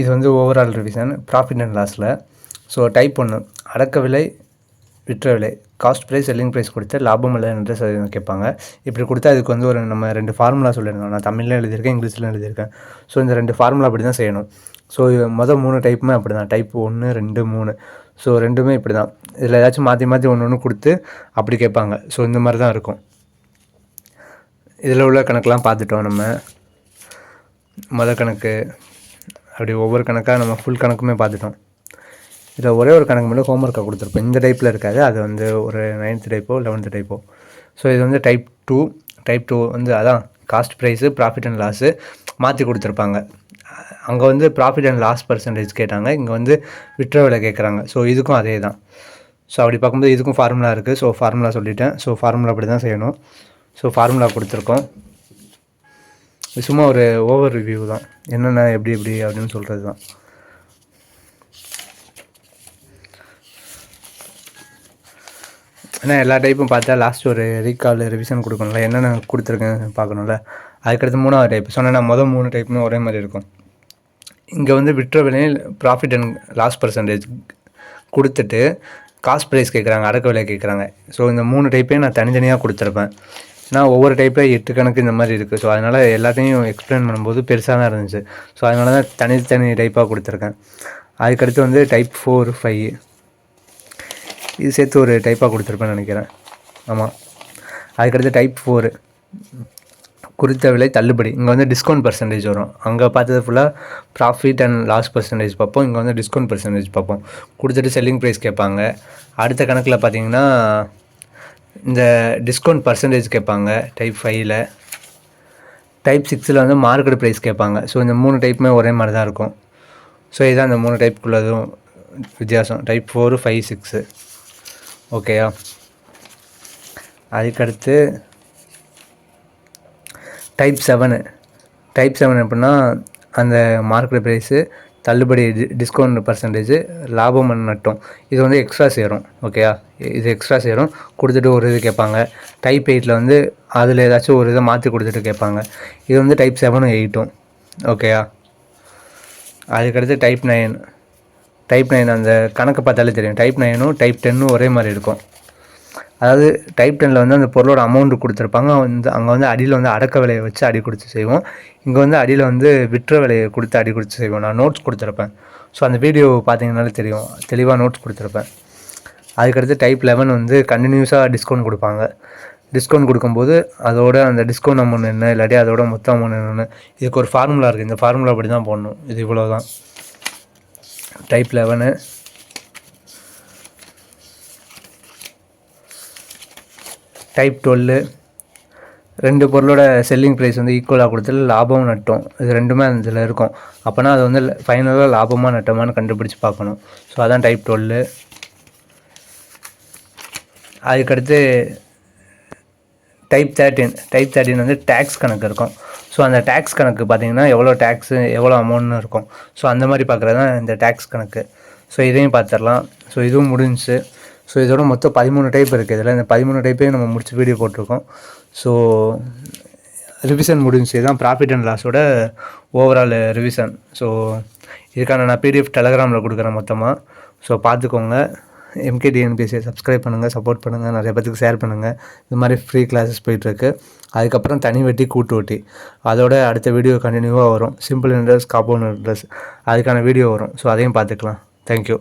இது வந்து overall revision profit and லாஸில். ஸோ டைப் 1 அடக்க விலை விற்ற விலை காஸ்ட் ப்ரைஸ் செல்லிங் ப்ரைஸ் கொடுத்து லாபம் இல்லை என்று கேட்பாங்க. இப்படி கொடுத்தா அதுக்கு வந்து நம்ம 2 ஃபார்முலா சொல்லியிருந்தோம். நான் தமிழ்லையும் எழுதியிருக்கேன், இங்கிலீஷ்லையும் எழுதியிருக்கேன். ஸோ இந்த 2 ஃபார்முலா அப்படி தான் செய்யணும். ஸோ மொதல் 3 டைப்புமே அப்படி தான், டைப் 1 2 3. ஸோ ரெண்டுமே இப்படி தான். இதில் ஏதாச்சும் மாற்றி ஒன்று கொடுத்து அப்படி கேட்பாங்க. ஸோ இந்த மாதிரி தான் இருக்கும். இதில் உள்ள கணக்கெலாம் பார்த்துட்டோம். நம்ம மொதல் கணக்கு அப்படி ஒவ்வொரு கணக்காக நம்ம ஃபுல் கணக்குமே பார்த்துட்டோம். இதில் ஒரே ஒரு கணக்கு மட்டும் ஹோம்ஒர்க்காக கொடுத்துருப்போம். இந்த டைப்பில் இருக்காது, அது வந்து ஒரு 9th டைப்போ 11th டைப்போ. ஸோ இது வந்து டைப் 2 வந்து அதான் cost price profit and loss மாற்றி கொடுத்துருப்பாங்க. அங்கே வந்து ப்ராஃபிட் அண்ட் லாஸ் பர்சன்டேஜ் கேட்டாங்க, இங்கே வந்து விற்ற விலை கேட்குறாங்க. ஸோ இதுக்கும் அதே தான். ஸோ அப்படி பார்க்கும்போது இதுக்கும் ஃபார்முலா இருக்குது. ஸோ ஃபார்முலா சொல்லிட்டேன். ஸோ ஃபார்முலா அப்படி தான் செய்யணும். ஸோ ஃபார்முலா கொடுத்துருக்கோம். இது சும்மா ஒரு ஓவர் ரிவ்யூ தான், என்னென்ன எப்படி அப்படின்னு சொல்கிறது தான். ஏன்னா எல்லா டைப்பும் பார்த்தா லாஸ்ட் ஒரு ரீகால் ரிவிஷன் கொடுக்கணும்ல, என்னென்ன கொடுத்துருக்கேன் பார்க்கணும்ல. அதுக்கடுத்து 3வது டைப் சொன்னேன்னா மொதல் 3 டைப்புமே ஒரே மாதிரி இருக்கும். இங்கே வந்து விற்ற விலையில் ப்ராஃபிட் அண்ட் லாஸ் பர்சன்டேஜ் கொடுத்துட்டு காஸ்ட் ப்ரைஸ் கேட்குறாங்க, அடக்க விலை கேட்குறாங்க. ஸோ இந்த 3 டைப்பையும் நான் தனித்தனியாக கொடுத்துருப்பேன். ஏன்னா ஒவ்வொரு டைப்பில் 8 கணக்கு இந்த மாதிரி இருக்குது. ஸோ அதனால் எல்லாத்தையும் எக்ஸ்பிளைன் பண்ணும்போது பெருசாக தான் இருந்துச்சு. ஸோ அதனால தான் தனி டைப்பாக கொடுத்துருக்கேன். அதுக்கடுத்து வந்து டைப் 4 5 இது சேர்த்து ஒரு டைப்பாக கொடுத்துருப்பேன்னு நினைக்கிறேன். ஆமாம். அதுக்கடுத்து டைப் 4 குறித்த விலை தள்ளுபடி. இங்கே வந்து டிஸ்கவுண்ட் பர்சன்டேஜ் வரும். அங்கே பார்த்தது ஃபுல்லாக ப்ராஃபிட் அண்ட் லாஸ் பர்சன்டேஜ் பார்ப்போம், இங்கே வந்து டிஸ்கவுண்ட் பர்சன்டேஜ் பார்ப்போம். கொடுத்துட்டு செல்லிங் ப்ரைஸ் கேட்பாங்க. அடுத்த கணக்கில் பார்த்தீங்கன்னா இந்த டிஸ்கவுண்ட் பர்சன்டேஜ் கேட்பாங்க டைப் 5ல். டைப் 6ல் வந்து மார்க்கெட் ப்ரைஸ் கேட்பாங்க. ஸோ இந்த 3 டைப்புமே ஒரே மாதிரி தான் இருக்கும். ஸோ இதுதான் இந்த 3 டைப்புக்குள்ளதும் வித்தியாசம், டைப் 4 5 6. ஓகேயா. அதுக்கடுத்து டைப் 7 எப்படின்னா அந்த மார்க்கெட் ப்ரைஸு தள்ளுபடி டிஸ்கவுண்ட் பர்சன்டேஜ் லாபம் நட்டம் இது வந்து எக்ஸ்ட்ரா சேரும். ஓகேயா, இது எக்ஸ்ட்ரா சேரும். கொடுத்துட்டு ஒரு இது கேட்பாங்க. டைப் 8ல் வந்து அதில் ஏதாச்சும் ஒரு இதை மாற்றி கொடுத்துட்டு கேட்பாங்க. இது வந்து டைப் 7 8. ஓகேயா. அதுக்கடுத்து டைப் 9 அந்த கணக்கு பார்த்தாலே தெரியும். டைப் 9ம் டைப் 10ம் ஒரே மாதிரி இருக்கும். அதாவது டைப் 10ல் வந்து அந்த பொருளோட அமௌண்ட்டு கொடுத்துருப்பாங்க. அங்கே வந்து அடியில் வந்து அடக்க விலையை வச்சு அடி கொடுத்து செய்வோம். இங்கே வந்து அடியில் வந்து விற்ற விலையை கொடுத்து அடி கொடுத்து செய்வோம். நான் நோட்ஸ் கொடுத்துருப்பேன். ஸோ அந்த வீடியோ பார்த்தீங்கன்னாலே தெரியும், தெளிவாக நோட்ஸ் கொடுத்துருப்பேன். அதுக்கடுத்து டைப் 11 வந்து கண்டினியூஸாக டிஸ்கவுண்ட் கொடுப்பாங்க. டிஸ்கவுண்ட் கொடுக்கும்போது அதோட அந்த டிஸ்கவுண்ட் அமௌண்ட் என்ன, இல்லாட்டி அதோட மொத்த அமௌண்ட் என்னென்னு இதுக்கு ஒரு ஃபார்முலா இருக்குது. இந்த ஃபார்முலா அப்படி தான் போடணும். இது இவ்வளோ தான். டைப் 11 டைப் 12 2 பொருளோட செல்லிங் ப்ரைஸ் வந்து ஈக்குவலாக கொடுத்து லாபம் நட்டம் இது ரெண்டுமே அதில் இருக்கும். அப்போனா அது வந்து ஃபைனலாக லாபமாக நட்டமானு கண்டுபிடிச்சி பார்க்கணும். ஸோ அதான் டைப் 12. அதுக்கடுத்து டைப் 13 வந்து டேக்ஸ் கணக்கு இருக்கும். ஸோ அந்த டேக்ஸ் கணக்கு பார்த்திங்கன்னா எவ்வளோ டேக்ஸு எவ்வளோ அமௌண்ட்னு இருக்கும். ஸோ அந்த மாதிரி பார்க்குறது தான் இந்த டேக்ஸ் கணக்கு. ஸோ இதையும் பார்த்துடலாம். ஸோ இதுவும் முடிஞ்சிச்சு. ஸோ இதோட மொத்தம் 13 டைப் இருக்குது. இதில் இந்த 13 டைப்பையும் நம்ம முடிச்சு வீடியோ போட்டிருக்கோம். ஸோ ரிவிஷன் முடிஞ்சிச்சு. இதுதான் ப்ராஃபிட் அண்ட் லாஸோட ஓவரால் ரிவிஷன். ஸோ இதுக்கான நான் பிடிஎஃப் டெலகிராமில் கொடுக்குறேன் மொத்தமாக. ஸோ பார்த்துக்கோங்க. MKTNPSC சப்ஸ்கிரைப் பண்ணுங்கள், சப்போர்ட் பண்ணுங்கள், நிறைய பேத்துக்கு ஷேர் பண்ணுங்கள். இது மாதிரி ஃப்ரீ கிளாஸஸ் போயிட்டுருக்கு. அதுக்கப்புறம் தனி வட்டி கூட்டு வட்டி அதோட அடுத்த வீடியோ கண்டினியூவாக வரும். சிம்பிள் இன்ட்ரெஸ்ட், காம்பவுண்ட் இன்ட்ரெஸ்ட் அதுக்கான வீடியோ வரும். ஸோ அதையும் பார்த்துக்கலாம். தேங்க்யூ.